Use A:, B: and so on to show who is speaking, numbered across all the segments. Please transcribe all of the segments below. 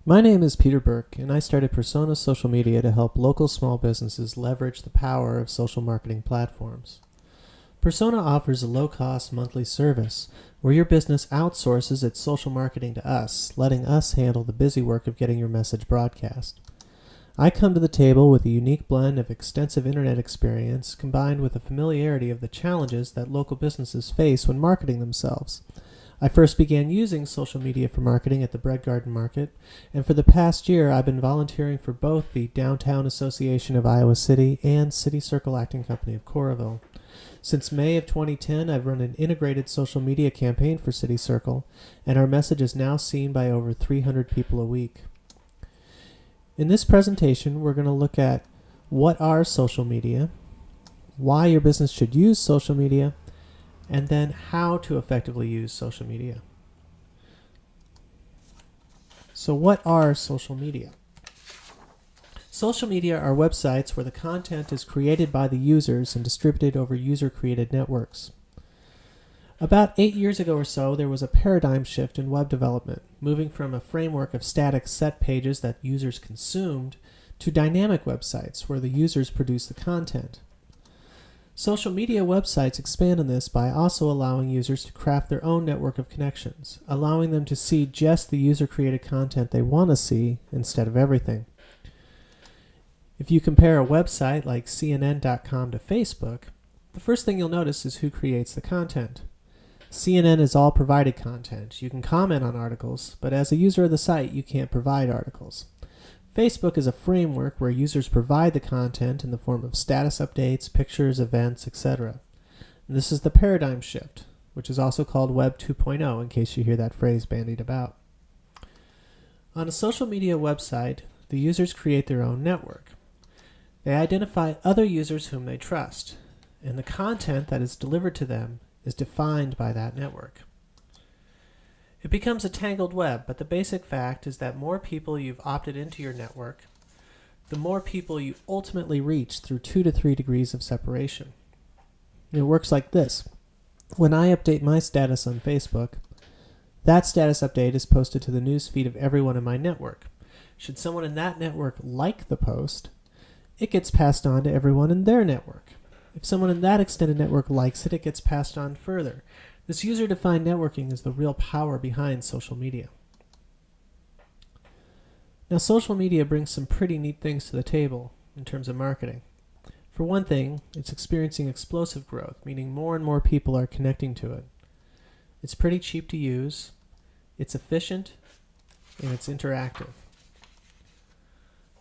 A: My name is Peter Burke, and I started Persona Social Media to help local small businesses leverage the power of social marketing platforms. Persona offers a low-cost monthly service where your business outsources its social marketing to us, letting us handle the busy work of getting your message broadcast. I come to the table with a unique blend of extensive internet experience combined with a familiarity of the challenges that local businesses face when marketing themselves. I first began using social media for marketing at the Bread Garden Market, and for the past year I've been volunteering for both the Downtown Association of Iowa City and City Circle Acting Company of Coralville. Since May of 2010, I've run an integrated social media campaign for City Circle, and our message is now seen by over 300 people a week. In this presentation, we're going to look at what are social media, why your business should use social media, and then how to effectively use social media. So what are social media? Social media are websites where the content is created by the users and distributed over user-created networks. About 8 years ago or so, there was a paradigm shift in web development, moving from a framework of static set pages that users consumed to dynamic websites where the users produce the content. Social media websites expand on this by also allowing users to craft their own network of connections, allowing them to see just the user-created content they want to see instead of everything. If you compare a website like CNN.com to Facebook, the first thing you'll notice is who creates the content. CNN is all provided content. You can comment on articles, but as a user of the site, you can't provide articles. Facebook is a framework where users provide the content in the form of status updates, pictures, events, etc. And this is the paradigm shift, which is also called Web 2.0 in case you hear that phrase bandied about. On a social media website, the users create their own network. They identify other users whom they trust, and the content that is delivered to them is defined by that network. It becomes a tangled web, but the basic fact is that more people you've opted into your network, the more people you ultimately reach through 2 to 3 degrees of separation. It works like this. When I update my status on Facebook, that status update is posted to the news feed of everyone in my network. Should someone in that network like the post, it gets passed on to everyone in their network. If someone in that extended network likes it, it gets passed on further. This user-defined networking is the real power behind social media. Now, social media brings some pretty neat things to the table in terms of marketing. For one thing, it's experiencing explosive growth, meaning more and more people are connecting to it. It's pretty cheap to use, it's efficient, and it's interactive.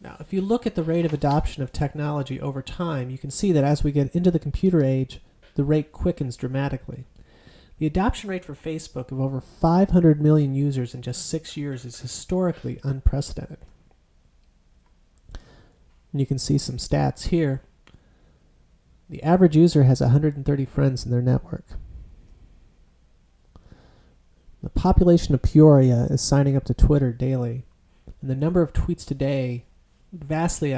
A: Now, if you look at the rate of adoption of technology over time, you can see that as we get into the computer age, the rate quickens dramatically. The adoption rate for Facebook of over 500 million users in just 6 years is historically unprecedented. And you can see some stats here. The average user has 130 friends in their network. The population of Peoria is signing up to Twitter daily, and the number of tweets today vastly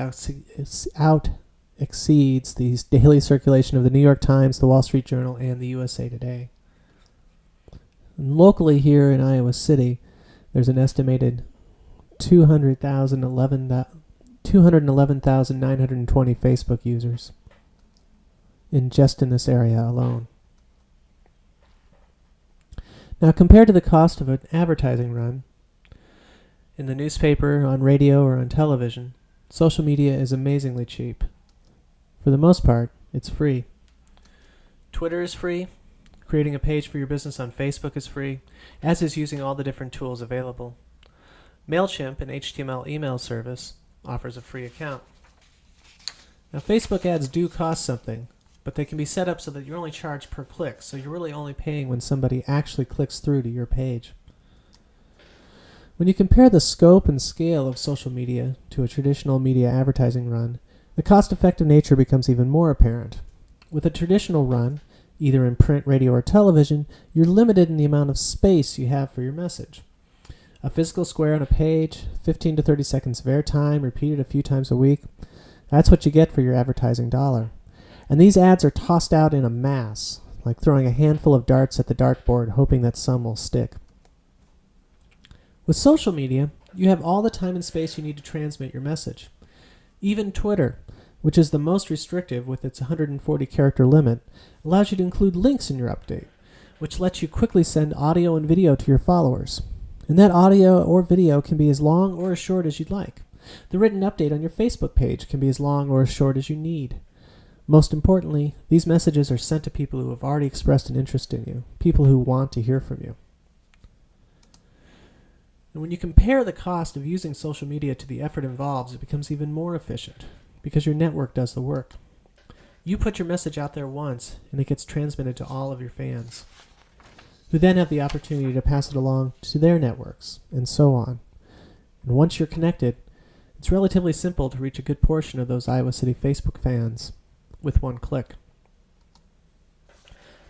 A: exceeds the daily circulation of the New York Times, the Wall Street Journal, and the USA Today. And locally here in Iowa City, there's an estimated 211,920 Facebook users just in this area alone. Now, compared to the cost of an advertising run in the newspaper, on radio, or on television, social media is amazingly cheap. For the most part, it's free. Twitter is free. Creating a page for your business on Facebook is free, as is using all the different tools available. MailChimp, an HTML email service, offers a free account. Now, Facebook ads do cost something, but they can be set up so that you're only charged per click, so you're really only paying when somebody actually clicks through to your page. When you compare the scope and scale of social media to a traditional media advertising run, the cost-effective nature becomes even more apparent. With a traditional run, either in print, radio, or television, you're limited in the amount of space you have for your message. A physical square on a page, 15 to 30 seconds of airtime, repeated a few times a week, that's what you get for your advertising dollar. And these ads are tossed out in a mass, like throwing a handful of darts at the dartboard, hoping that some will stick. With social media, You have all the time and space you need to transmit your message. Even Twitter, which is the most restrictive with its 140 character limit, allows you to include links in your update, which lets you quickly send audio and video to your followers. And that audio or video can be as long or as short as you'd like. The written update on your Facebook page can be as long or as short as you need. Most importantly, these messages are sent to people who have already expressed an interest in you, people who want to hear from you. And when you compare the cost of using social media to the effort involved, it becomes even more efficient because your network does the work. You put your message out there once, and it gets transmitted to all of your fans, who then have the opportunity to pass it along to their networks, and so on. And once you're connected, it's relatively simple to reach a good portion of those Iowa City Facebook fans with one click.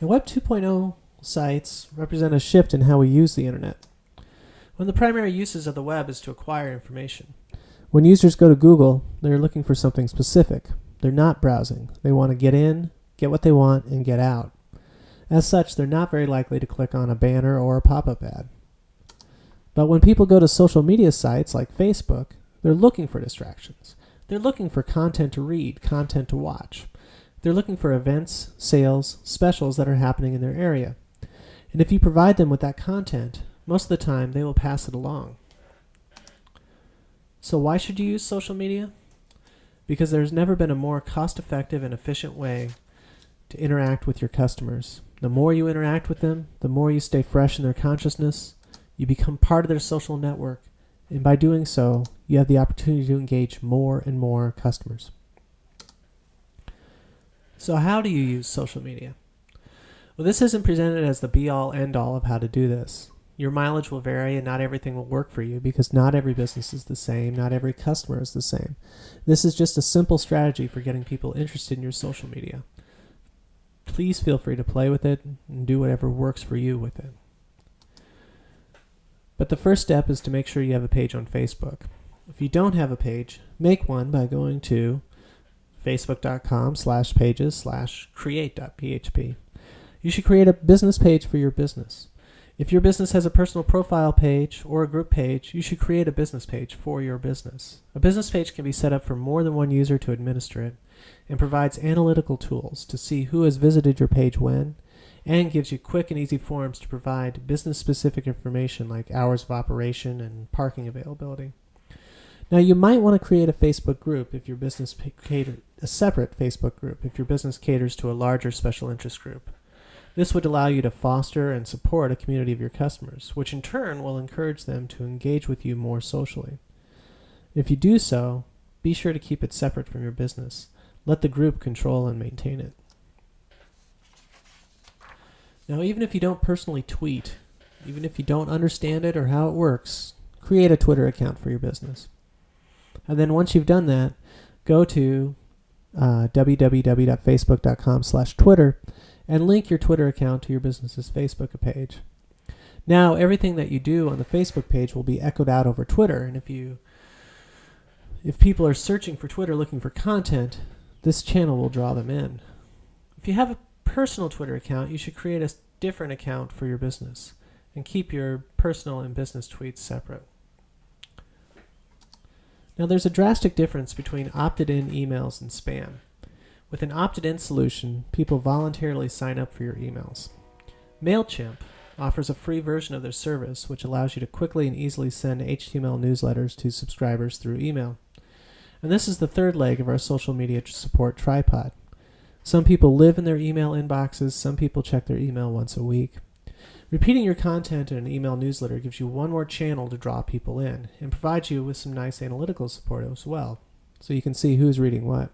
A: And Web 2.0 sites represent a shift in how we use the internet. One of the primary uses of the web is to acquire information. When users go to Google, they're looking for something specific. They're not browsing. They want to get in, get what they want, and get out. As such, they're not very likely to click on a banner or a pop-up ad. But when people go to social media sites like Facebook, they're looking for distractions. They're looking for content to read, content to watch. They're looking for events, sales, specials that are happening in their area. And if you provide them with that content, most of the time they will pass it along. So why should you use social media? Because there's never been a more cost-effective and efficient way to interact with your customers. The more you interact with them, the more you stay fresh in their consciousness, you become part of their social network, and by doing so, you have the opportunity to engage more and more customers. So how do you use social media? Well, this isn't presented as the be-all, end-all of how to do this. Your mileage will vary and not everything will work for you because not every business is the same, not every customer is the same. This is just a simple strategy for getting people interested in your social media. Please feel free to play with it and do whatever works for you with it. But the first step is to make sure you have a page on Facebook. If you don't have a page, make one by going to facebook.com/pages/create.php. You should create a business page for your business. If your business has a personal profile page or a group page, you should create a business page for your business. A business page can be set up for more than one user to administer it and provides analytical tools to see who has visited your page when, and gives you quick and easy forms to provide business-specific information like hours of operation and parking availability. Now, you might want to create a Facebook group if your business a separate Facebook group if your business caters to a larger special interest group. This would allow you to foster and support a community of your customers, which in turn will encourage them to engage with you more socially. If you do so, be sure to keep it separate from your business. Let the group control and maintain it. Now, even if you don't personally tweet, even if you don't understand it or how it works, create a Twitter account for your business. And then once you've done that, go to www.facebook.com/Twitter and link your Twitter account to your business's Facebook page. Now, everything that you do on the Facebook page will be echoed out over Twitter, and if people are searching for Twitter looking for content, this channel will draw them in. If you have a personal Twitter account, you should create a different account for your business and keep your personal and business tweets separate. Now, there's a drastic difference between opted-in emails and spam. With an opted-in solution, people voluntarily sign up for your emails. MailChimp offers a free version of their service, which allows you to quickly and easily send HTML newsletters to subscribers through email. And this is the third leg of our social media support tripod. Some people live in their email inboxes, some people check their email once a week. Repeating your content in an email newsletter gives you one more channel to draw people in and provides you with some nice analytical support as well, so you can see who's reading what.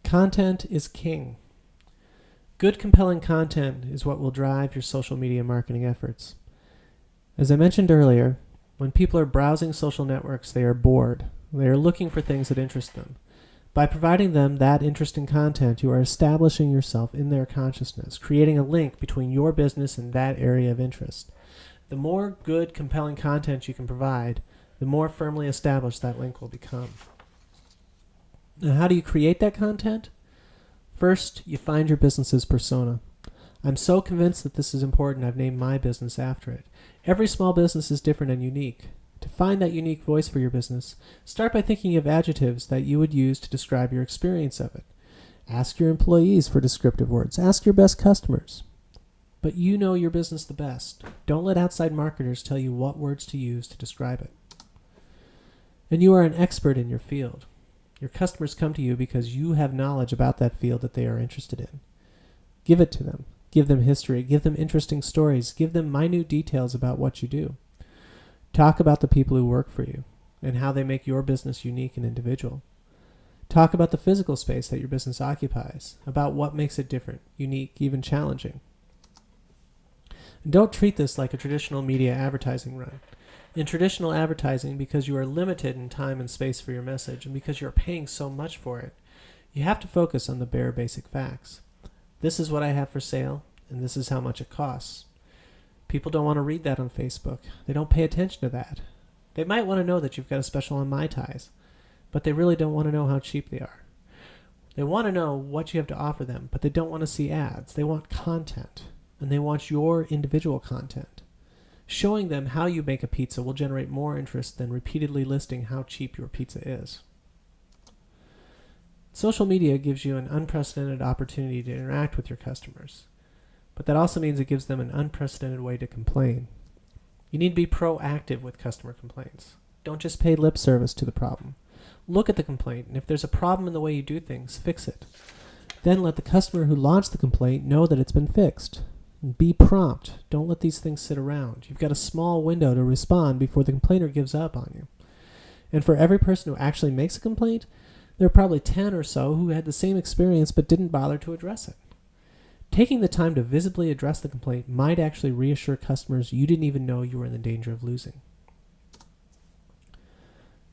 A: Content is king. Good, compelling content is what will drive your social media marketing efforts. As I mentioned earlier, when people are browsing social networks, they are bored. They are looking for things that interest them. By providing them that interesting content, you are establishing yourself in their consciousness, creating a link between your business and that area of interest. The more good, compelling content you can provide, the more firmly established that link will become. Now, how do you create that content? First, you find your business's persona. I'm so convinced that this is important, I've named my business after it. Every small business is different and unique. To find that unique voice for your business, start by thinking of adjectives that you would use to describe your experience of it. Ask your employees for descriptive words. Ask your best customers. But you know your business the best. Don't let outside marketers tell you what words to use to describe it. And you are an expert in your field. Your customers come to you because you have knowledge about that field that they are interested in. Give it to them. Give them history. Give them interesting stories. Give them minute details about what you do. Talk about the people who work for you and how they make your business unique and individual. Talk about the physical space that your business occupies, about what makes it different, unique, even challenging. And don't treat this like a traditional media advertising run. In traditional advertising, because you are limited in time and space for your message, and because you're paying so much for it, you have to focus on the bare basic facts. This is what I have for sale, and this is how much it costs. People don't want to read that on Facebook. They don't pay attention to that. They might want to know that you've got a special on Mai Tais, but they really don't want to know how cheap they are. They want to know what you have to offer them, but they don't want to see ads. They want content, and they want your individual content. Showing them how you make a pizza will generate more interest than repeatedly listing how cheap your pizza is. Social media gives you an unprecedented opportunity to interact with your customers, but that also means it gives them an unprecedented way to complain. You need to be proactive with customer complaints. Don't just pay lip service to the problem. Look at the complaint, and if there's a problem in the way you do things, fix it. Then let the customer who launched the complaint know that it's been fixed. Be prompt. Don't let these things sit around. You've got a small window to respond before the complainer gives up on you. And for every person who actually makes a complaint, there are probably 10 or so who had the same experience but didn't bother to address it. Taking the time to visibly address the complaint might actually reassure customers you didn't even know you were in the danger of losing.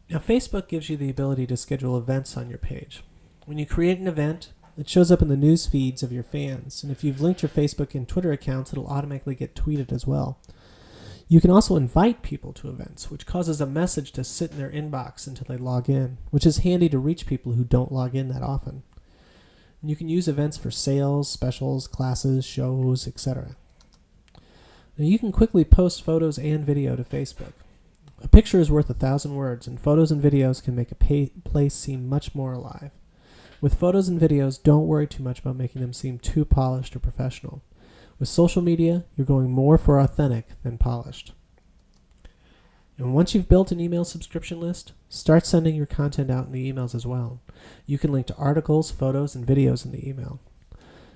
A: Now, Facebook gives you the ability to schedule events on your page. When you create an event, it shows up in the news feeds of your fans, and if you've linked your Facebook and Twitter accounts, it'll automatically get tweeted as well. You can also invite people to events, which causes a message to sit in their inbox until they log in, which is handy to reach people who don't log in that often. And you can use events for sales, specials, classes, shows, etc. Now, you can quickly post photos and video to Facebook. A picture is worth 1,000 words, and photos and videos can make a place seem much more alive. With photos and videos, don't worry too much about making them seem too polished or professional. With social media, you're going more for authentic than polished. And once you've built an email subscription list, start sending your content out in the emails as well. You can link to articles, photos, and videos in the email.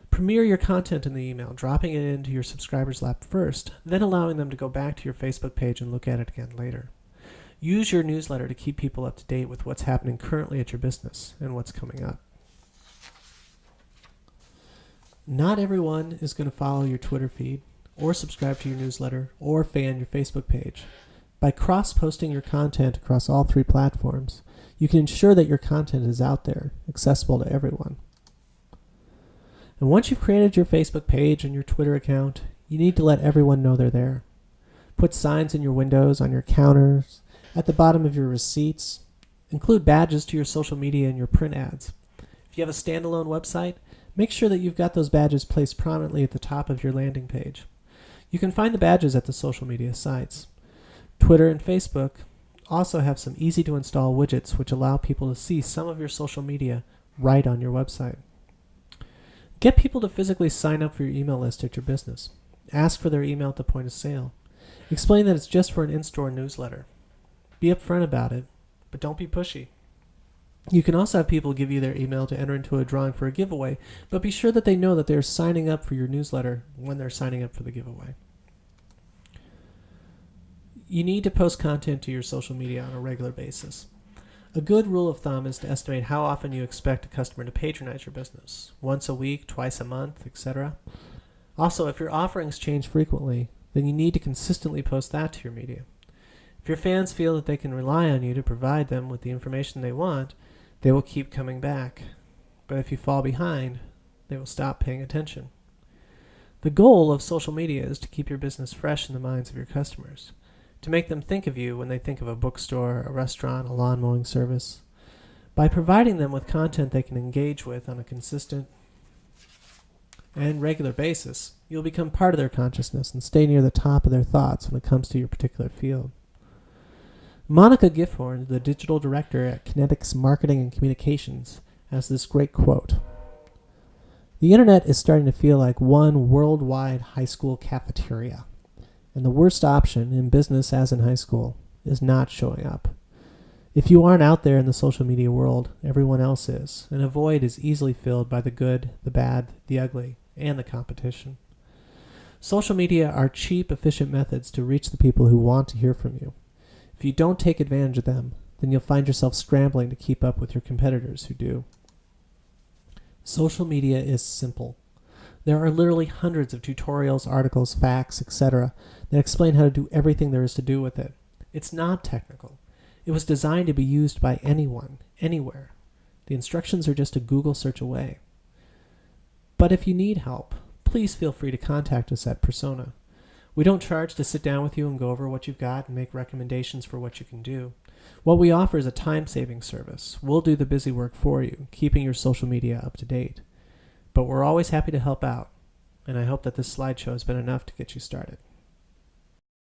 A: Premiere your content in the email, dropping it into your subscribers' lap first, then allowing them to go back to your Facebook page and look at it again later. Use your newsletter to keep people up to date with what's happening currently at your business and what's coming up. Not everyone is going to follow your Twitter feed, or subscribe to your newsletter, or fan your Facebook page. By cross-posting your content across all 3 platforms, you can ensure that your content is out there, accessible to everyone. And once you've created your Facebook page and your Twitter account, you need to let everyone know they're there. Put signs in your windows, on your counters, at the bottom of your receipts. Include badges to your social media and your print ads. If you have a standalone website, make sure that you've got those badges placed prominently at the top of your landing page. You can find the badges at the social media sites. Twitter and Facebook also have some easy-to-install widgets which allow people to see some of your social media right on your website. Get people to physically sign up for your email list at your business. Ask for their email at the point of sale. Explain that it's just for an in-store newsletter. Be upfront about it, but don't be pushy. You can also have people give you their email to enter into a drawing for a giveaway, but be sure that they know that they're signing up for your newsletter when they're signing up for the giveaway. You need to post content to your social media on a regular basis. A good rule of thumb is to estimate how often you expect a customer to patronize your business. Once a week, twice a month, etc. Also, if your offerings change frequently, then you need to consistently post that to your media. If your fans feel that they can rely on you to provide them with the information they want, they will keep coming back. But if you fall behind, they will stop paying attention. The goal of social media is to keep your business fresh in the minds of your customers, to make them think of you when they think of a bookstore, a restaurant, a lawn mowing service. By providing them with content they can engage with on a consistent and regular basis, you'll become part of their consciousness and stay near the top of their thoughts when it comes to your particular field. Monica Gifhorn, the digital director at Kinetics Marketing and Communications, has this great quote. The internet is starting to feel like one worldwide high school cafeteria, and the worst option in business as in high school is not showing up. If you aren't out there in the social media world, everyone else is, and a void is easily filled by the good, the bad, the ugly, and the competition. Social media are cheap, efficient methods to reach the people who want to hear from you. If you don't take advantage of them, then you'll find yourself scrambling to keep up with your competitors who do. Social media is simple. There are literally hundreds of tutorials, articles, facts, etc. that explain how to do everything there is to do with it. It's not technical. It was designed to be used by anyone, anywhere. The instructions are just a Google search away. But if you need help, please feel free to contact us at Persona. We don't charge to sit down with you and go over what you've got and make recommendations for what you can do. What we offer is a time-saving service. We'll do the busy work for you, keeping your social media up to date. But we're always happy to help out, and I hope that this slideshow has been enough to get you started.